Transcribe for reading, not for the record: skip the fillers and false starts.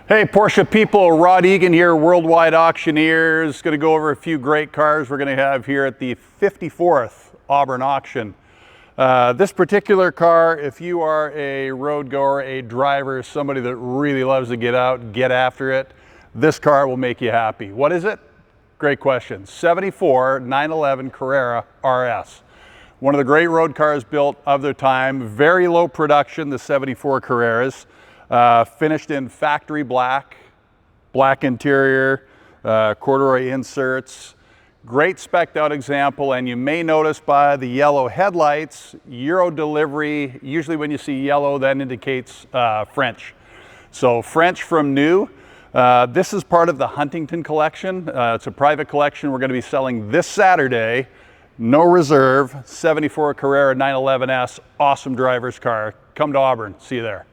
Hey Porsche people, Rod Egan here, Worldwide Auctioneers. Going to go over a few great cars we're going to have here at the 54th Auburn auction. This particular car, if you are a road goer, a driver, somebody that really loves to get out, get after it, this car will make you happy. What is it? Great question. 74 911 Carrera RS. One of the great road cars built of their time. Very low production, the 74 Carreras. Finished in factory black interior, corduroy inserts. Great spec'd out example, and you may notice by the yellow headlights, Euro delivery. Usually when you see yellow, that indicates French. So French from new. This is part of the Huntington Collection. It's a private collection we're going to be selling this Saturday. No reserve, 74 Carrera 911S, awesome driver's car. Come to Auburn, see you there.